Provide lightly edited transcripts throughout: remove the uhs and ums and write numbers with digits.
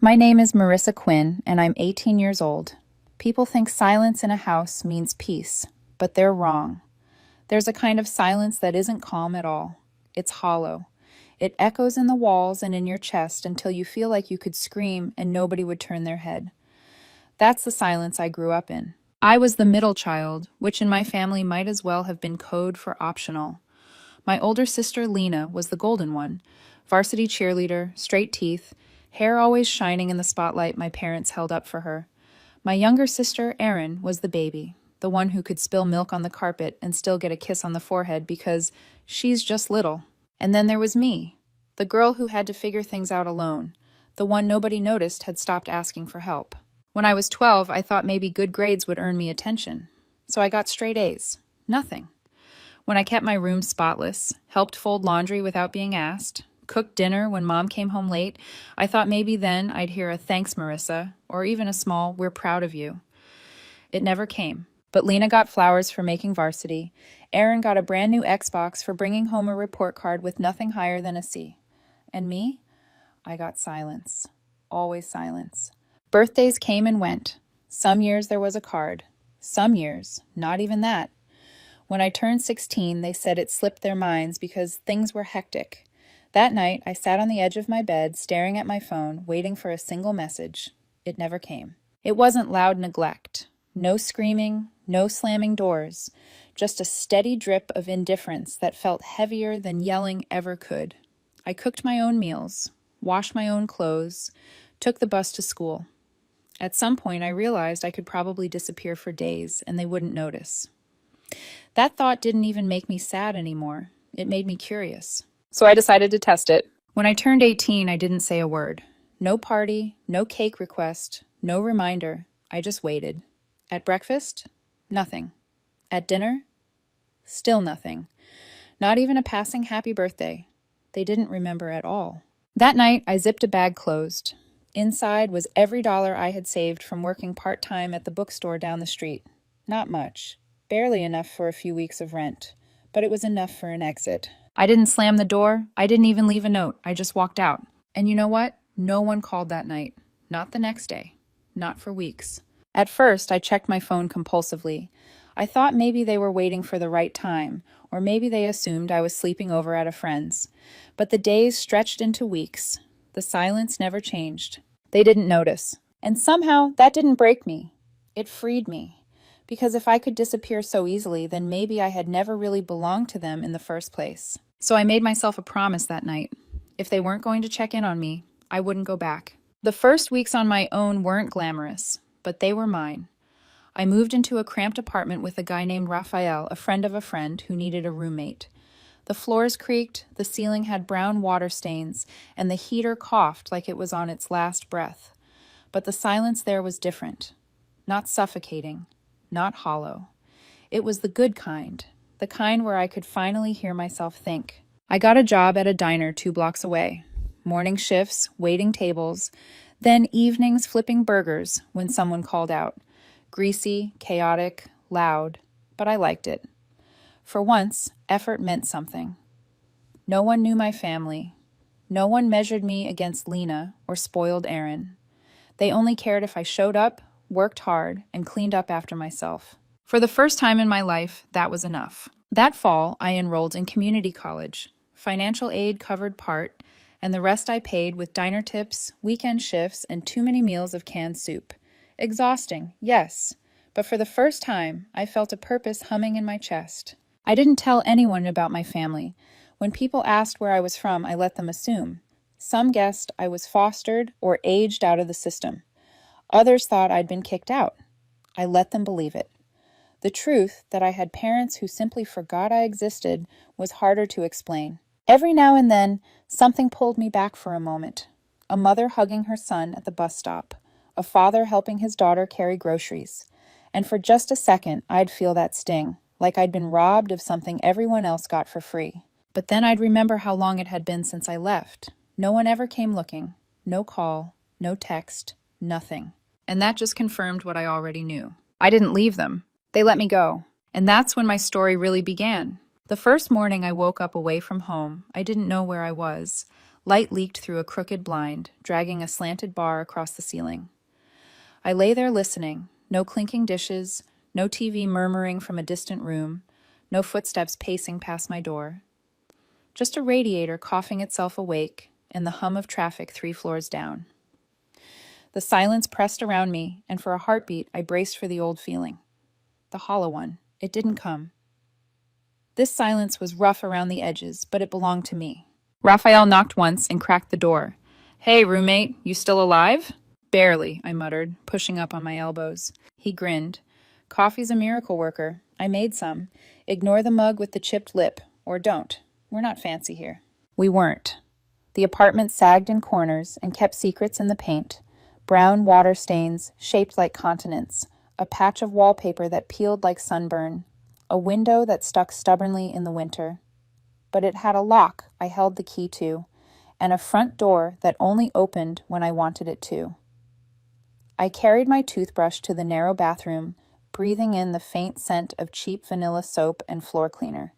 My name is Marissa Quinn, and I'm 18 years old. People think silence in a house means peace, but they're wrong. There's a kind of silence that isn't calm at all. It's hollow. It echoes in the walls and in your chest until you feel like you could scream and nobody would turn their head. That's the silence I grew up in. I was the middle child, which in my family might as well have been code for optional. My older sister, Lena, was the golden one. Varsity cheerleader, straight teeth, hair always shining in the spotlight my parents held up for her. My younger sister, Erin, was the baby, the one who could spill milk on the carpet and still get a kiss on the forehead because she's just little. And then there was me, the girl who had to figure things out alone, the one nobody noticed had stopped asking for help. When I was 12, I thought maybe good grades would earn me attention. So I got straight A's. Nothing. When I kept my room spotless, helped fold laundry without being asked, cooked dinner when mom came home late, I thought maybe then I'd hear a "thanks, Marissa," or even a small "we're proud of you." It never came. But Lena got flowers for making varsity. Erin got a brand new Xbox for bringing home a report card with nothing higher than a C. And me? I got silence. Always silence. Birthdays came and went. Some years there was a card. Some years, not even that. When I turned 16, they said it slipped their minds because things were hectic. That night, I sat on the edge of my bed, staring at my phone, waiting for a single message. It never came. It wasn't loud neglect. No screaming, no slamming doors. Just a steady drip of indifference that felt heavier than yelling ever could. I cooked my own meals, washed my own clothes, took the bus to school. At some point, I realized I could probably disappear for days, and they wouldn't notice. That thought didn't even make me sad anymore. It made me curious. So I decided to test it. When I turned 18, I didn't say a word. No party, no cake request, no reminder. I just waited. At breakfast? Nothing. At dinner? Still nothing. Not even a passing happy birthday. They didn't remember at all. That night, I zipped a bag closed. Inside was every dollar I had saved from working part-time at the bookstore down the street. Not much. Barely enough for a few weeks of rent, but it was enough for an exit. I didn't slam the door. I didn't even leave a note. I just walked out. And you know what? No one called that night. Not the next day. Not for weeks. At first, I checked my phone compulsively. I thought maybe they were waiting for the right time, or maybe they assumed I was sleeping over at a friend's. But the days stretched into weeks. The silence never changed. They didn't notice. And somehow, that didn't break me. It freed me. Because if I could disappear so easily, then maybe I had never really belonged to them in the first place. So I made myself a promise that night. If they weren't going to check in on me, I wouldn't go back. The first weeks on my own weren't glamorous, but they were mine. I moved into a cramped apartment with a guy named Raphael, a friend of a friend, who needed a roommate. The floors creaked, the ceiling had brown water stains, and the heater coughed like it was on its last breath. But the silence there was different. Not suffocating. Not hollow. It was the good kind, the kind where I could finally hear myself think. I got a job at a diner 2 blocks away. Morning shifts, waiting tables, then evenings flipping burgers when someone called out. Greasy, chaotic, loud, but I liked it. For once, effort meant something. No one knew my family. No one measured me against Lena or spoiled Erin. They only cared if I showed up, worked hard, and cleaned up after myself. For the first time in my life, that was enough. That fall, I enrolled in community college. Financial aid covered part, and the rest I paid with diner tips, weekend shifts, and too many meals of canned soup. Exhausting, yes, but for the first time, I felt a purpose humming in my chest. I didn't tell anyone about my family. When people asked where I was from, I let them assume. Some guessed I was fostered or aged out of the system. Others thought I'd been kicked out. I let them believe it. The truth that I had parents who simply forgot I existed was harder to explain. Every now and then, something pulled me back for a moment. A mother hugging her son at the bus stop. A father helping his daughter carry groceries. And for just a second, I'd feel that sting, like I'd been robbed of something everyone else got for free. But then I'd remember how long it had been since I left. No one ever came looking. No call, no text, nothing. And that just confirmed what I already knew. I didn't leave them. They let me go. And that's when my story really began. The first morning I woke up away from home, I didn't know where I was. Light leaked through a crooked blind, dragging a slanted bar across the ceiling. I lay there listening, no clinking dishes, no TV murmuring from a distant room, no footsteps pacing past my door. Just a radiator coughing itself awake and the hum of traffic 3 floors down. The silence pressed around me, and for a heartbeat, I braced for the old feeling. The hollow one. It didn't come. This silence was rough around the edges, but it belonged to me. Raphael knocked once and cracked the door. "Hey, roommate, you still alive?" "Barely," I muttered, pushing up on my elbows. He grinned. "Coffee's a miracle worker. I made some. Ignore the mug with the chipped lip, or don't. We're not fancy here." We weren't. The apartment sagged in corners and kept secrets in the paint. Brown water stains, shaped like continents, a patch of wallpaper that peeled like sunburn, a window that stuck stubbornly in the winter. But it had a lock I held the key to, and a front door that only opened when I wanted it to. I carried my toothbrush to the narrow bathroom, breathing in the faint scent of cheap vanilla soap and floor cleaner.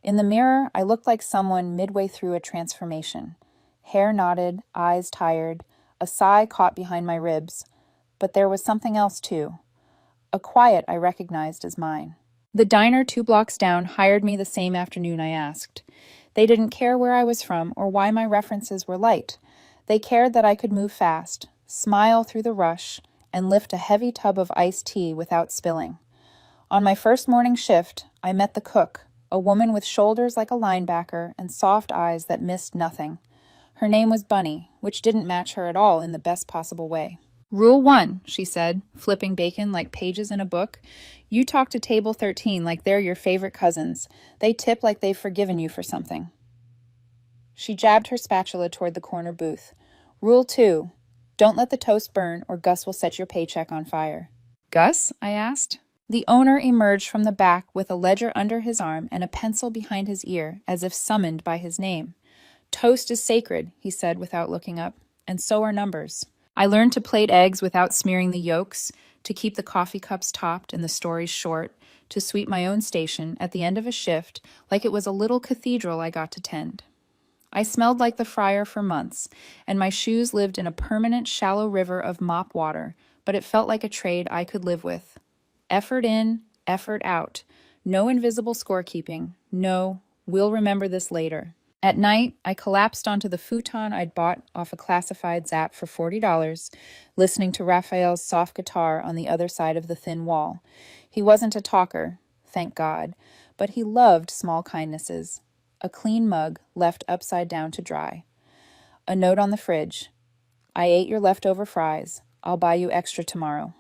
In the mirror, I looked like someone midway through a transformation. Hair knotted, eyes tired, a sigh caught behind my ribs. But there was something else, too. A quiet I recognized as mine. The diner 2 blocks down hired me the same afternoon I asked. They didn't care where I was from or why my references were light. They cared that I could move fast, smile through the rush, and lift a heavy tub of iced tea without spilling. On my first morning shift, I met the cook, a woman with shoulders like a linebacker and soft eyes that missed nothing. Her name was Bunny, which didn't match her at all in the best possible way. "Rule 1, she said, flipping bacon like pages in a book. "You talk to table 13 like they're your favorite cousins. They tip like they've forgiven you for something." She jabbed her spatula toward the corner booth. "Rule 2, don't let the toast burn or Gus will set your paycheck on fire." "Gus?" I asked. The owner emerged from the back with a ledger under his arm and a pencil behind his ear, as if summoned by his name. "Toast is sacred," he said without looking up, "and so are numbers." I learned to plate eggs without smearing the yolks, to keep the coffee cups topped and the stories short, to sweep my own station at the end of a shift like it was a little cathedral I got to tend. I smelled like the friar for months, and my shoes lived in a permanent shallow river of mop water, but it felt like a trade I could live with. Effort in, effort out. No invisible scorekeeping. No, we'll remember this later. At night, I collapsed onto the futon I'd bought off a classified Zap for $40, listening to Raphael's soft guitar on the other side of the thin wall. He wasn't a talker, thank God, but he loved small kindnesses. A clean mug left upside down to dry. A note on the fridge. "I ate your leftover fries. I'll buy you extra tomorrow."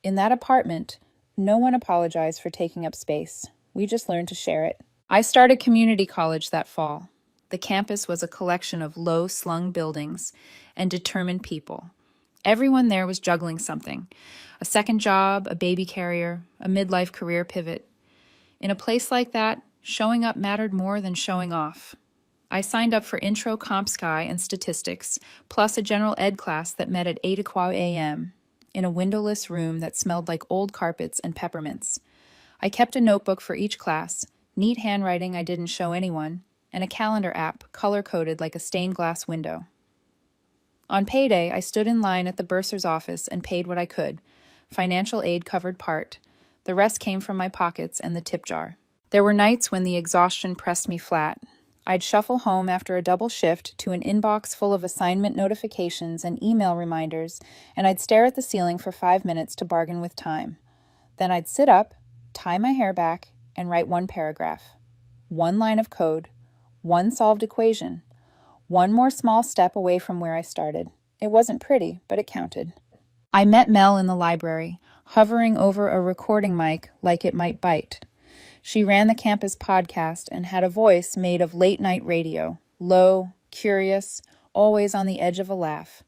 In that apartment, no one apologized for taking up space. We just learned to share it. I started community college that fall. The campus was a collection of low-slung buildings and determined people. Everyone there was juggling something. A second job, a baby carrier, a midlife career pivot. In a place like that, showing up mattered more than showing off. I signed up for Intro Comp Sci and Statistics, plus a general ed class that met at 8 a.m. in a windowless room that smelled like old carpets and peppermints. I kept a notebook for each class, neat handwriting I didn't show anyone, and a calendar app color-coded like a stained glass window. On payday, I stood in line at the bursar's office and paid what I could. Financial aid covered part. The rest came from my pockets and the tip jar. There were nights when the exhaustion pressed me flat. I'd shuffle home after a double shift to an inbox full of assignment notifications and email reminders, and I'd stare at the ceiling for 5 minutes to bargain with time. Then I'd sit up, tie my hair back, and write 1 paragraph. 1 line of code. 1 solved equation. 1 more small step away from where I started. It wasn't pretty, but it counted. I met Mel in the library, hovering over a recording mic like it might bite. She ran the campus podcast and had a voice made of late-night radio, low, curious, always on the edge of a laugh.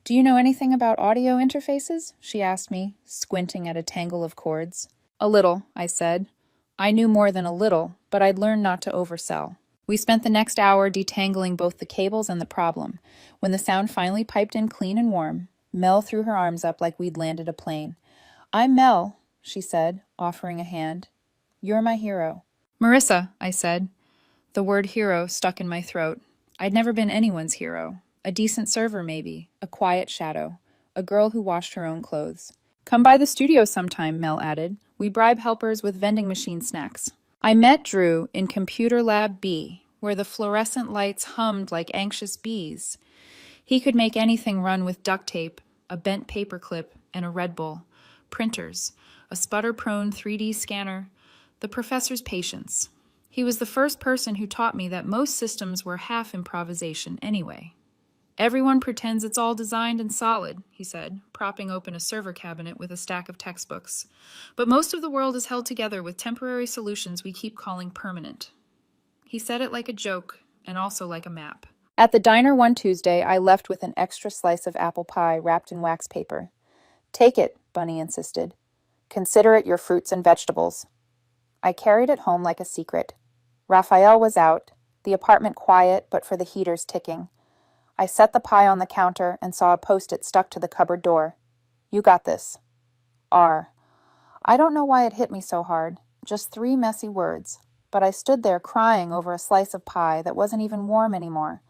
"Do you know anything about audio interfaces?" she asked me, squinting at a tangle of cords. "A little," I said. I knew more than a little, but I'd learned not to oversell. We spent the next hour detangling both the cables and the problem. When the sound finally piped in clean and warm, Mel threw her arms up like we'd landed a plane. "I'm Mel," she said, offering a hand. "You're my hero." "Marissa," I said. The word hero stuck in my throat. I'd never been anyone's hero. A decent server, maybe. A quiet shadow. A girl who washed her own clothes. Come by the studio sometime, Mel added. We bribe helpers with vending machine snacks. I met Drew in Computer Lab B, where the fluorescent lights hummed like anxious bees. He could make anything run with duct tape, a bent paperclip, and a Red Bull. Printers, a sputter-prone 3D scanner, the professor's patience. He was the first person who taught me that most systems were half improvisation anyway. Everyone pretends it's all designed and solid, he said, propping open a server cabinet with a stack of textbooks. But most of the world is held together with temporary solutions we keep calling permanent. He said it like a joke, and also like a map. At the diner one Tuesday, I left with an extra slice of apple pie wrapped in wax paper. Take it, Bunny insisted. Consider it your fruits and vegetables. I carried it home like a secret. Raphael was out, the apartment quiet but for the heaters ticking. I set the pie on the counter and saw a post-it stuck to the cupboard door. You got this. R. I don't know why it hit me so hard, just 3 messy words, but I stood there crying over a slice of pie that wasn't even warm anymore.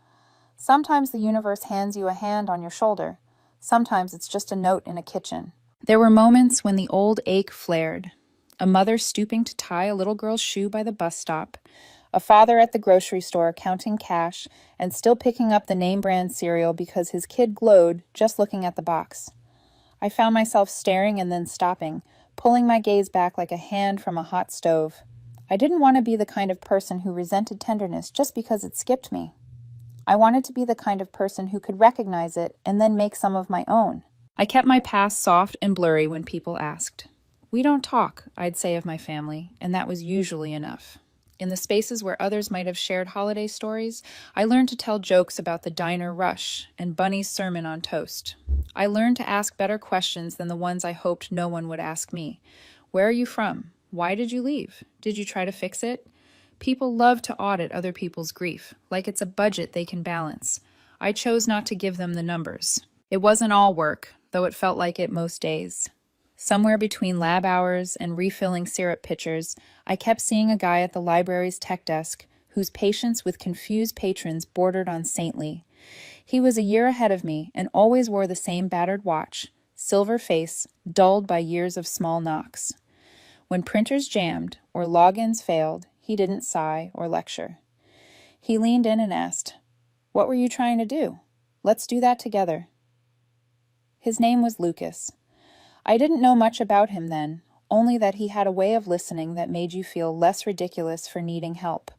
Sometimes the universe hands you a hand on your shoulder. Sometimes it's just a note in a kitchen. There were moments when the old ache flared. A mother stooping to tie a little girl's shoe by the bus stop. A father at the grocery store counting cash and still picking up the name brand cereal because his kid glowed just looking at the box. I found myself staring and then stopping, pulling my gaze back like a hand from a hot stove. I didn't want to be the kind of person who resented tenderness just because it skipped me. I wanted to be the kind of person who could recognize it and then make some of my own. I kept my past soft and blurry when people asked. We don't talk, I'd say of my family, and that was usually enough. In the spaces where others might have shared holiday stories, I learned to tell jokes about the diner rush and Bunny's sermon on toast. I learned to ask better questions than the ones I hoped no one would ask me. Where are you from? Why did you leave? Did you try to fix it? People love to audit other people's grief, like it's a budget they can balance. I chose not to give them the numbers. It wasn't all work, though it felt like it most days. Somewhere between lab hours and refilling syrup pitchers, I kept seeing a guy at the library's tech desk whose patience with confused patrons bordered on saintly. He was a year ahead of me and always wore the same battered watch, silver face, dulled by years of small knocks. When printers jammed or logins failed, he didn't sigh or lecture. He leaned in and asked, "What were you trying to do? Let's do that together." His name was Lucas. I didn't know much about him then, only that he had a way of listening that made you feel less ridiculous for needing help.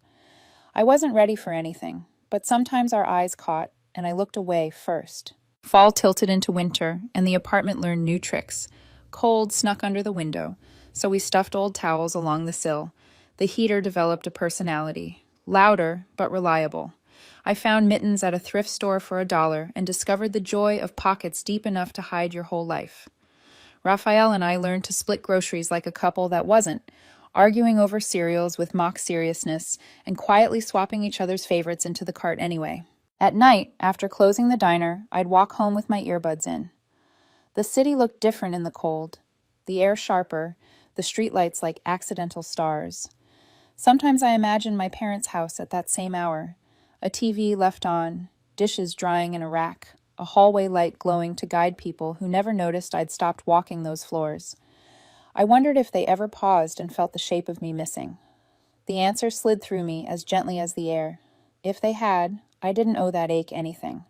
I wasn't ready for anything, but sometimes our eyes caught, and I looked away first. Fall tilted into winter, and the apartment learned new tricks. Cold snuck under the window, so we stuffed old towels along the sill. The heater developed a personality, louder but reliable. I found mittens at a thrift store for $1 and discovered the joy of pockets deep enough to hide your whole life. Raphael and I learned to split groceries like a couple that wasn't, arguing over cereals with mock seriousness and quietly swapping each other's favorites into the cart anyway. At night, after closing the diner, I'd walk home with my earbuds in. The city looked different in the cold, the air sharper, the streetlights like accidental stars. Sometimes I imagine my parents' house at that same hour, a TV left on, dishes drying in a rack, a hallway light glowing to guide people who never noticed I'd stopped walking those floors. I wondered if they ever paused and felt the shape of me missing. The answer slid through me as gently as the air. If they had, I didn't owe that ache anything.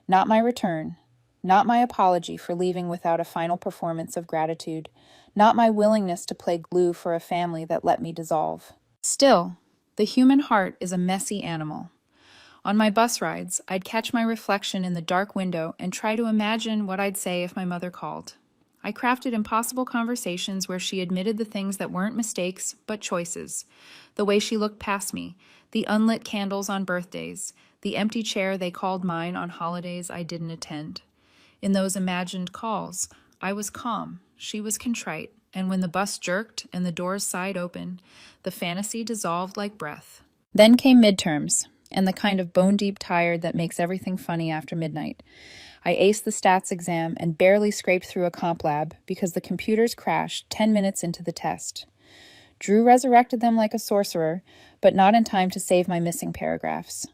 Not my return, not my apology for leaving without a final performance of gratitude, not my willingness to play glue for a family that let me dissolve. Still, the human heart is a messy animal. On my bus rides, I'd catch my reflection in the dark window and try to imagine what I'd say if my mother called. I crafted impossible conversations where she admitted the things that weren't mistakes, but choices. The way she looked past me, the unlit candles on birthdays, the empty chair they called mine on holidays I didn't attend. In those imagined calls, I was calm, she was contrite, and when the bus jerked and the doors sighed open, the fantasy dissolved like breath. Then came midterms, and the kind of bone-deep tired that makes everything funny after midnight. I aced the stats exam and barely scraped through a comp lab because the computers crashed 10 minutes into the test. Drew resurrected them like a sorcerer, but not in time to save my missing paragraphs.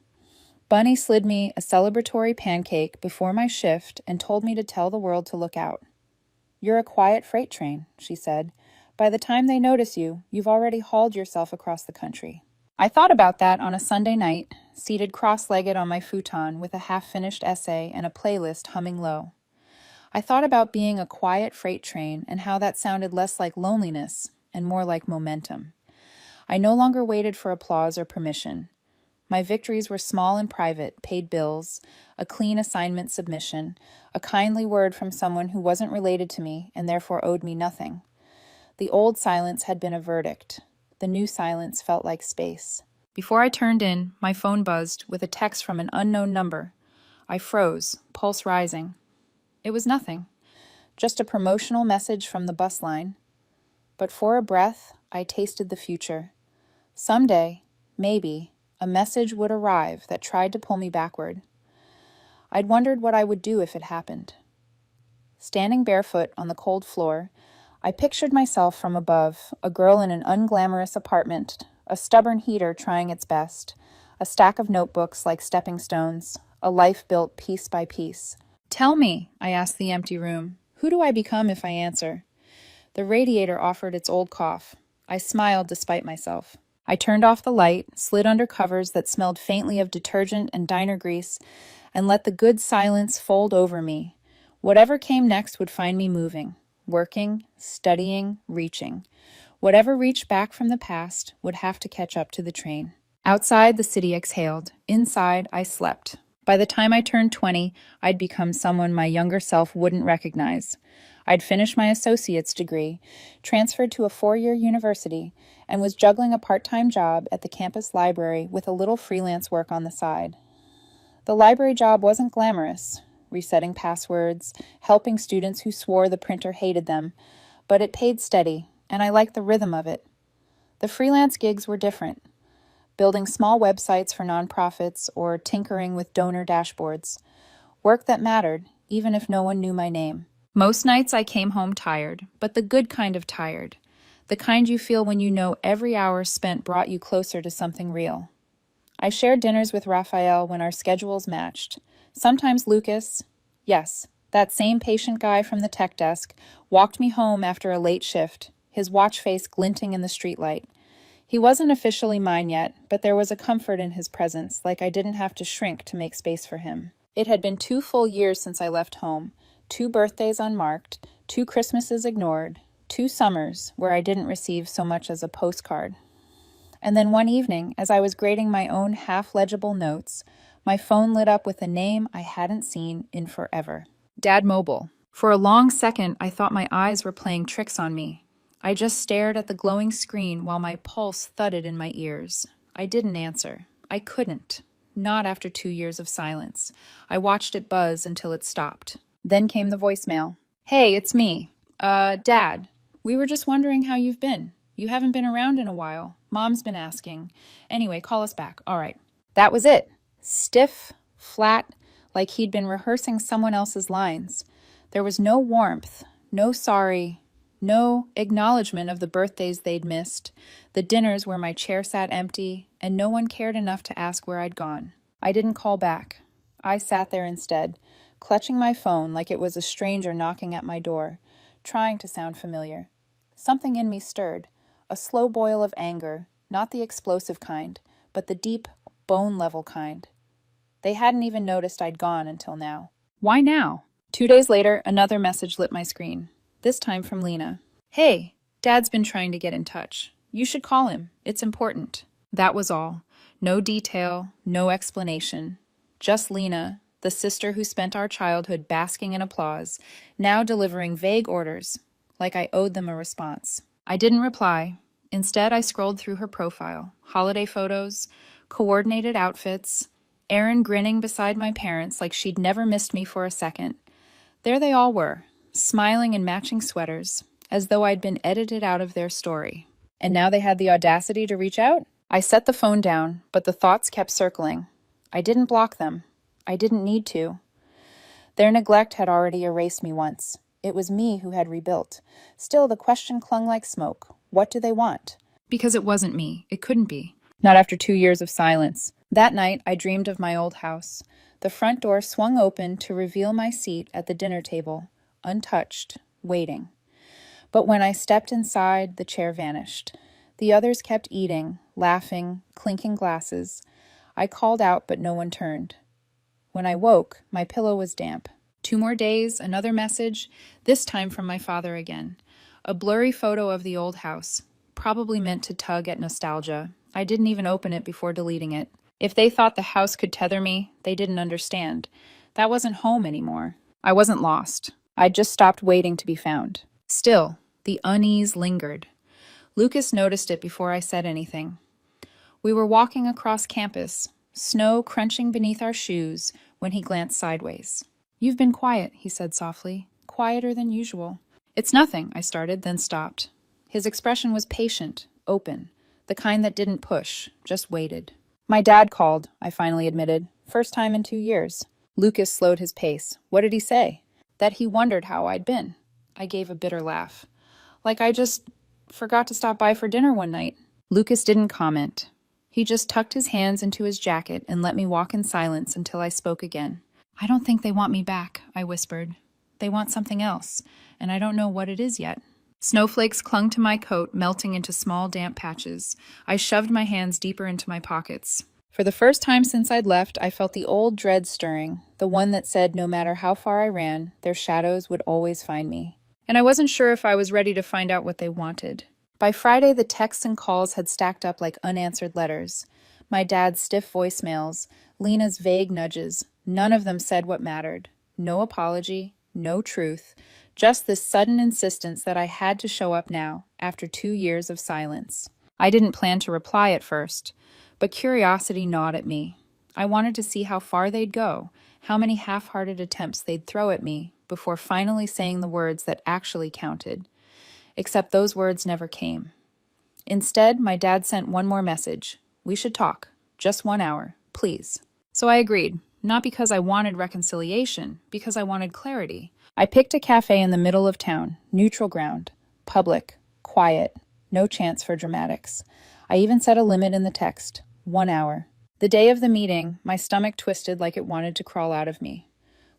Bunny slid me a celebratory pancake before my shift and told me to tell the world to look out. "You're a quiet freight train," she said. "By the time they notice you, you've already hauled yourself across the country." I thought about that on a Sunday night, seated cross-legged on my futon with a half-finished essay and a playlist humming low. I thought about being a quiet freight train and how that sounded less like loneliness and more like momentum. I no longer waited for applause or permission. My victories were small and private: paid bills, a clean assignment submission, a kindly word from someone who wasn't related to me and therefore owed me nothing. The old silence had been a verdict. The new silence felt like space. Before I turned in, my phone buzzed with a text from an unknown number. I froze, pulse rising. It was nothing, just a promotional message from the bus line. But for a breath, I tasted the future. Someday, maybe, a message would arrive that tried to pull me backward. I'd wondered what I would do if it happened. Standing barefoot on the cold floor, I pictured myself from above, a girl in an unglamorous apartment, a stubborn heater trying its best, a stack of notebooks like stepping stones, a life built piece by piece. "Tell me," I asked the empty room, "who do I become if I answer?" The radiator offered its old cough. I smiled despite myself. I turned off the light, slid under covers that smelled faintly of detergent and diner grease, and let the good silence fold over me. Whatever came next would find me moving, working, studying, reaching. Whatever reached back from the past would have to catch up to the train. Outside, the city exhaled. Inside, I slept. By the time I turned 20, I'd become someone my younger self wouldn't recognize. I'd finished my associate's degree, transferred to a 4-year university, and was juggling a part-time job at the campus library with a little freelance work on the side. The library job wasn't glamorous, resetting passwords, helping students who swore the printer hated them, but it paid steady, and I liked the rhythm of it. The freelance gigs were different, building small websites for nonprofits or tinkering with donor dashboards. Work that mattered, even if no one knew my name. Most nights I came home tired, but the good kind of tired. The kind you feel when you know every hour spent brought you closer to something real. I shared dinners with Raphael when our schedules matched. Sometimes Lucas, yes, that same patient guy from the tech desk, walked me home after a late shift, his watch face glinting in the streetlight. He wasn't officially mine yet, but there was a comfort in his presence, like I didn't have to shrink to make space for him. It had been 2 full years since I left home, 2 birthdays unmarked, 2 Christmases ignored, 2 summers where I didn't receive so much as a postcard. And then one evening, as I was grading my own half-legible notes, my phone lit up with a name I hadn't seen in forever. Dad Mobile. For a long second, I thought my eyes were playing tricks on me. I just stared at the glowing screen while my pulse thudded in my ears. I didn't answer. I couldn't. Not after 2 years of silence. I watched it buzz until it stopped. Then came the voicemail. "Hey, it's me. Dad. We were just wondering how you've been. You haven't been around in a while. Mom's been asking. Anyway, call us back. All right." That was it. Stiff, flat, like he'd been rehearsing someone else's lines. There was no warmth, no sorry, no acknowledgement of the birthdays they'd missed, the dinners where my chair sat empty, and no one cared enough to ask where I'd gone. I didn't call back. I sat there instead, clutching my phone like it was a stranger knocking at my door, trying to sound familiar. Something in me stirred, a slow boil of anger, not the explosive kind, but the deep, bone-level kind. They hadn't even noticed I'd gone until now. Why now? 2 days later, another message lit my screen, this time from Lena. "Hey, Dad's been trying to get in touch. You should call him. It's important." That was all. No detail, no explanation. Just Lena, the sister who spent our childhood basking in applause, now delivering vague orders, like I owed them a response. I didn't reply. Instead, I scrolled through her profile, holiday photos, coordinated outfits, Erin grinning beside my parents like she'd never missed me for a second. There they all were, smiling in matching sweaters, as though I'd been edited out of their story. And now they had the audacity to reach out? I set the phone down, but the thoughts kept circling. I didn't block them. I didn't need to. Their neglect had already erased me once. It was me who had rebuilt. Still, the question clung like smoke. What do they want? Because it wasn't me. It couldn't be. Not after 2 years of silence. That night, I dreamed of my old house. The front door swung open to reveal my seat at the dinner table, untouched, waiting. But when I stepped inside, the chair vanished. The others kept eating, laughing, clinking glasses. I called out, but no one turned. When I woke, my pillow was damp. 2 more days, another message, this time from my father again. A blurry photo of the old house, probably meant to tug at nostalgia. I didn't even open it before deleting it. If they thought the house could tether me, they didn't understand. That wasn't home anymore. I wasn't lost. I'd just stopped waiting to be found. Still, the unease lingered. Lucas noticed it before I said anything. We were walking across campus, snow crunching beneath our shoes, when he glanced sideways. "You've been quiet," he said softly. "Quieter than usual." "It's nothing," I started, then stopped. His expression was patient, open, the kind that didn't push, just waited. "My dad called," I finally admitted. "First time in 2 years." Lucas slowed his pace. "What did he say?" "That he wondered how I'd been." I gave a bitter laugh. "Like I just forgot to stop by for dinner one night." Lucas didn't comment. He just tucked his hands into his jacket and let me walk in silence until I spoke again. "I don't think they want me back," I whispered. "They want something else, and I don't know what it is yet." Snowflakes clung to my coat, melting into small, damp patches. I shoved my hands deeper into my pockets. For the first time since I'd left, I felt the old dread stirring, the one that said no matter how far I ran, their shadows would always find me. And I wasn't sure if I was ready to find out what they wanted. By Friday, the texts and calls had stacked up like unanswered letters. My dad's stiff voicemails, Lena's vague nudges, none of them said what mattered. No apology, no truth, just this sudden insistence that I had to show up now, after 2 years of silence. I didn't plan to reply at first, but curiosity gnawed at me. I wanted to see how far they'd go, how many half-hearted attempts they'd throw at me, before finally saying the words that actually counted. Except those words never came. Instead, my dad sent one more message. "We should talk. Just 1 hour, please." So I agreed, not because I wanted reconciliation, because I wanted clarity. I picked a cafe in the middle of town, neutral ground, public, quiet, no chance for dramatics. I even set a limit in the text, 1 hour. The day of the meeting, my stomach twisted like it wanted to crawl out of me.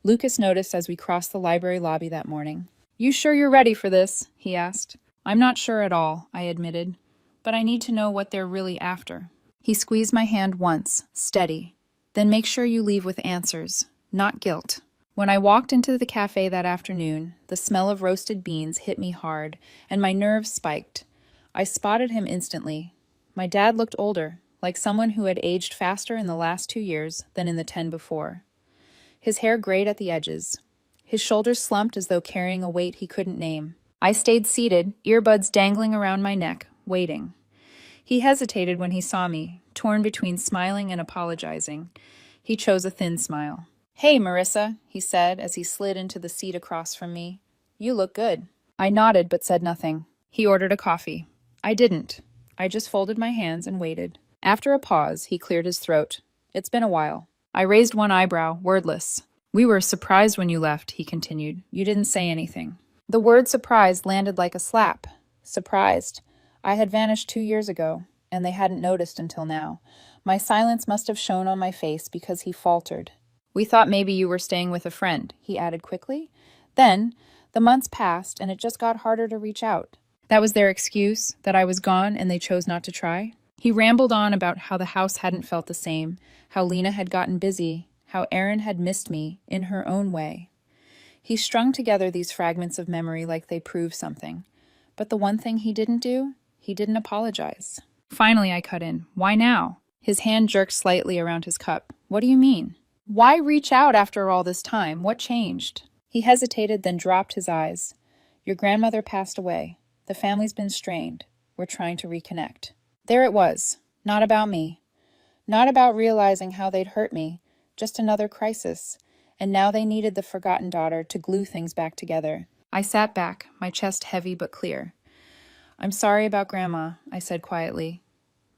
Lucas noticed as we crossed the library lobby that morning. "You sure you're ready for this?" he asked. "I'm not sure at all," I admitted, "but I need to know what they're really after." He squeezed my hand once, steady. "Then make sure you leave with answers, not guilt." When I walked into the cafe that afternoon, the smell of roasted beans hit me hard, and my nerves spiked. I spotted him instantly. My dad looked older, like someone who had aged faster in the last 2 years than in the 10 before. His hair grayed at the edges. His shoulders slumped as though carrying a weight he couldn't name. I stayed seated, earbuds dangling around my neck, waiting. He hesitated when he saw me, torn between smiling and apologizing. He chose a thin smile. "Hey, Marissa," he said as he slid into the seat across from me. "You look good." I nodded but said nothing. He ordered a coffee. I didn't. I just folded my hands and waited. After a pause, he cleared his throat. "It's been a while." I raised one eyebrow, wordless. "We were surprised when you left," he continued. "You didn't say anything." The word surprised landed like a slap. Surprised. I had vanished 2 years ago, and they hadn't noticed until now. My silence must have shown on my face because he faltered. "We thought maybe you were staying with a friend," he added quickly. Then, the months passed, and it just got harder to reach out. That was their excuse, that I was gone and they chose not to try? He rambled on about how the house hadn't felt the same, how Lena had gotten busy, how Erin had missed me, in her own way. He strung together these fragments of memory like they proved something. But the one thing he didn't do, he didn't apologize. Finally, I cut in. "Why now?" His hand jerked slightly around his cup. "What do you mean? Why reach out after all this time? What changed?" He hesitated, then dropped his eyes. "Your grandmother passed away. The family's been strained. We're trying to reconnect." There it was. Not about me. Not about realizing how they'd hurt me. Just another crisis. And now they needed the forgotten daughter to glue things back together. I sat back, my chest heavy but clear. "I'm sorry about Grandma," I said quietly.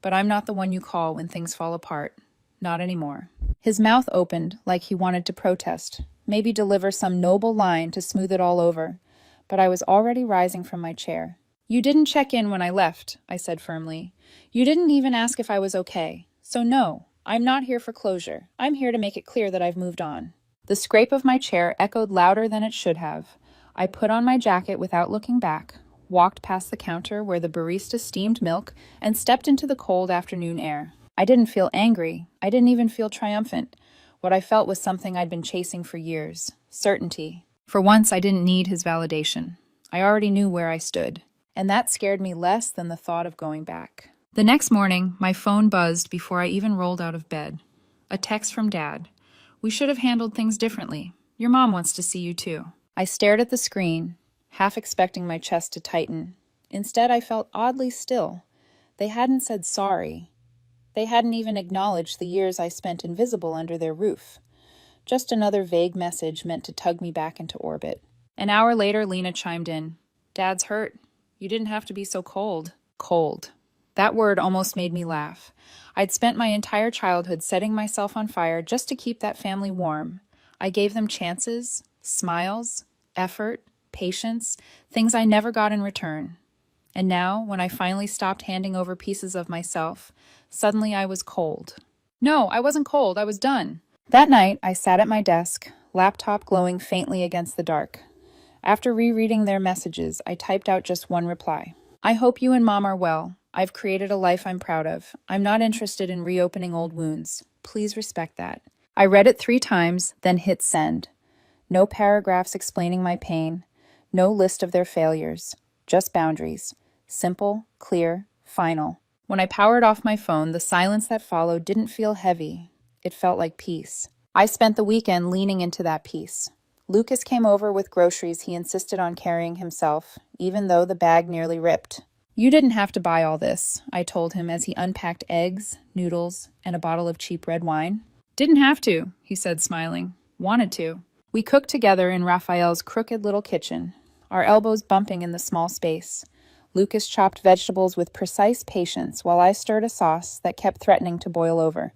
"But I'm not the one you call when things fall apart. Not anymore." His mouth opened like he wanted to protest, maybe deliver some noble line to smooth it all over. But I was already rising from my chair. "You didn't check in when I left," I said firmly. "You didn't even ask if I was okay. So no, I'm not here for closure. I'm here to make it clear that I've moved on. The scrape of my chair echoed louder than it should have. I put on my jacket without looking back, walked past the counter where the barista steamed milk, and stepped into the cold afternoon air. I didn't feel angry. I didn't even feel triumphant. What I felt was something I'd been chasing for years: certainty. For once, I didn't need his validation. I already knew where I stood, and that scared me less than the thought of going back. The next morning, my phone buzzed before I even rolled out of bed. A text from Dad. "We should have handled things differently. Your mom wants to see you too." I stared at the screen, half expecting my chest to tighten. Instead, I felt oddly still. They hadn't said sorry. They hadn't even acknowledged the years I spent invisible under their roof. Just another vague message meant to tug me back into orbit. An hour later, Lena chimed in. "Dad's hurt. You didn't have to be so cold." Cold. That word almost made me laugh. I'd spent my entire childhood setting myself on fire just to keep that family warm. I gave them chances, smiles, effort, patience, things I never got in return. And now, when I finally stopped handing over pieces of myself, suddenly I was cold. No, I wasn't cold. I was done. That night, I sat at my desk, laptop glowing faintly against the dark. After rereading their messages, I typed out just one reply. "I hope you and Mom are well. I've created a life I'm proud of. I'm not interested in reopening old wounds. Please respect that." I read it 3 times, then hit send. No paragraphs explaining my pain, no list of their failures, just boundaries. Simple, clear, final. When I powered off my phone, the silence that followed didn't feel heavy. It felt like peace. I spent the weekend leaning into that peace. Lucas came over with groceries he insisted on carrying himself, even though the bag nearly ripped. "You didn't have to buy all this," I told him as he unpacked eggs, noodles, and a bottle of cheap red wine. "Didn't have to," he said, smiling. "Wanted to." We cooked together in Raphael's crooked little kitchen, our elbows bumping in the small space. Lucas chopped vegetables with precise patience while I stirred a sauce that kept threatening to boil over.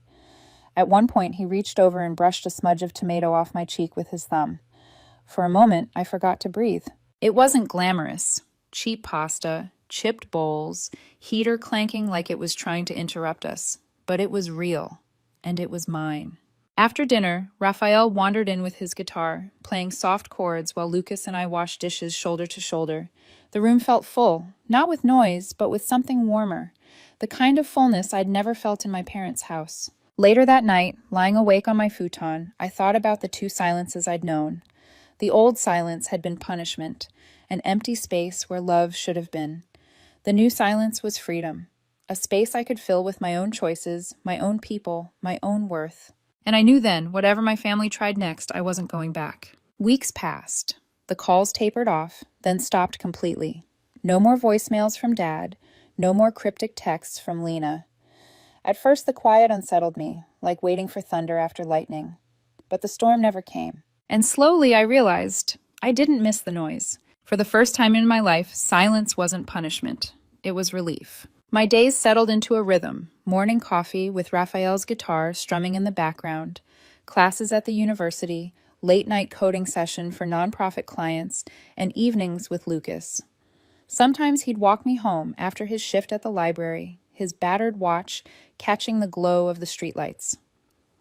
At one point, he reached over and brushed a smudge of tomato off my cheek with his thumb. For a moment, I forgot to breathe. It wasn't glamorous. Cheap pasta, chipped bowls, heater clanking like it was trying to interrupt us. But it was real, and it was mine. After dinner, Raphael wandered in with his guitar, playing soft chords while Lucas and I washed dishes shoulder to shoulder. The room felt full, not with noise, but with something warmer, the kind of fullness I'd never felt in my parents' house. Later that night, lying awake on my futon, I thought about the 2 silences I'd known. The old silence had been punishment, an empty space where love should have been. The new silence was freedom, a space I could fill with my own choices, my own people, my own worth. And I knew then, whatever my family tried next, I wasn't going back. Weeks passed. The calls tapered off, then stopped completely. No more voicemails from Dad, no more cryptic texts from Lena. At first, the quiet unsettled me, like waiting for thunder after lightning. But the storm never came. And slowly I realized I didn't miss the noise. For the first time in my life, silence wasn't punishment. It was relief. My days settled into a rhythm: morning coffee with Raphael's guitar strumming in the background, classes at the university, late-night coding session for nonprofit clients, and evenings with Lucas. Sometimes he'd walk me home after his shift at the library, his battered watch catching the glow of the streetlights.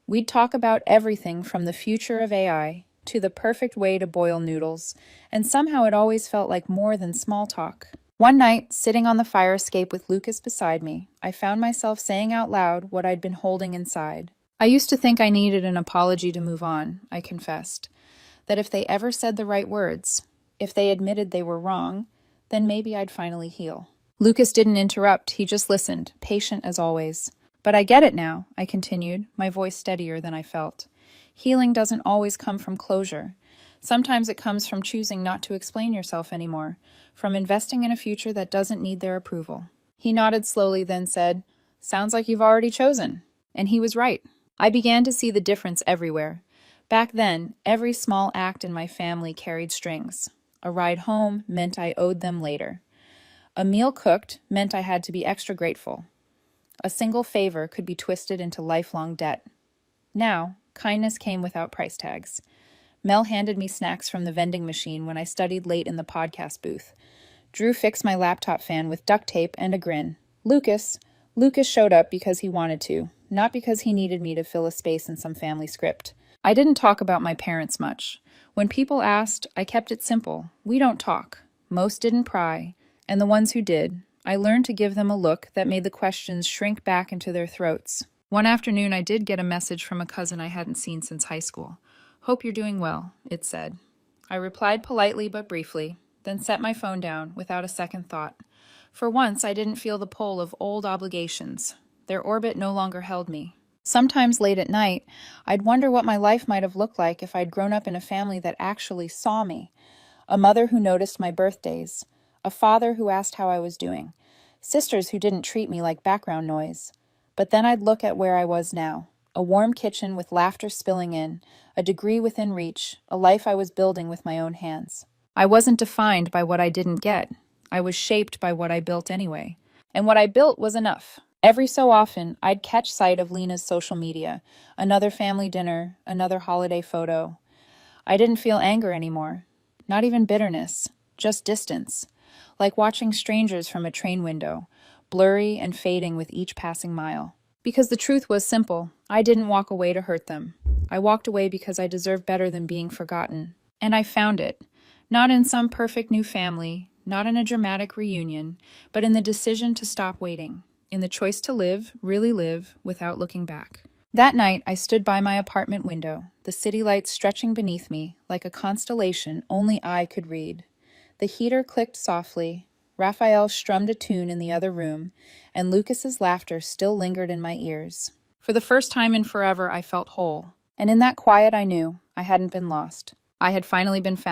We'd talk about everything from the future of AI to the perfect way to boil noodles, and somehow it always felt like more than small talk. One night, sitting on the fire escape with Lucas beside me, I found myself saying out loud what I'd been holding inside. I used to think I needed an apology to move on, I confessed. That if they ever said the right words, if they admitted they were wrong, then maybe I'd finally heal. Lucas didn't interrupt, he just listened, patient as always. "But I get it now," I continued, my voice steadier than I felt. "Healing doesn't always come from closure. Sometimes it comes from choosing not to explain yourself anymore, from investing in a future that doesn't need their approval." He nodded slowly, then said, "Sounds like you've already chosen." And he was right. I began to see the difference everywhere. Back then, every small act in my family carried strings. A ride home meant I owed them later. A meal cooked meant I had to be extra grateful. A single favor could be twisted into lifelong debt. Now, kindness came without price tags. Mel handed me snacks from the vending machine when I studied late in the podcast booth. Drew fixed my laptop fan with duct tape and a grin. Lucas, Lucas showed up because he wanted to, not because he needed me to fill a space in some family script. I didn't talk about my parents much. When people asked, I kept it simple. We don't talk. Most didn't pry, and the ones who did, I learned to give them a look that made the questions shrink back into their throats. One afternoon, I did get a message from a cousin I hadn't seen since high school. "Hope you're doing well," it said. I replied politely but briefly, then set my phone down without a second thought. For once, I didn't feel the pull of old obligations. Their orbit no longer held me. Sometimes late at night, I'd wonder what my life might have looked like if I'd grown up in a family that actually saw me. A mother who noticed my birthdays. A father who asked how I was doing. Sisters who didn't treat me like background noise. But then I'd look at where I was now. A warm kitchen with laughter spilling in, a degree within reach, a life I was building with my own hands. I wasn't defined by what I didn't get. I was shaped by what I built anyway. And what I built was enough. Every so often, I'd catch sight of Lena's social media. Another family dinner, another holiday photo. I didn't feel anger anymore. Not even bitterness. Just distance. Like watching strangers from a train window, blurry and fading with each passing mile. Because the truth was simple. I didn't walk away to hurt them. I walked away because I deserved better than being forgotten. And I found it. Not in some perfect new family, not in a dramatic reunion, but in the decision to stop waiting, in the choice to live, really live, without looking back. That night, I stood by my apartment window, the city lights stretching beneath me like a constellation only I could read. The heater clicked softly, Raphael strummed a tune in the other room, and Lucas's laughter still lingered in my ears. For the first time in forever, I felt whole. And in that quiet, I knew I hadn't been lost. I had finally been found.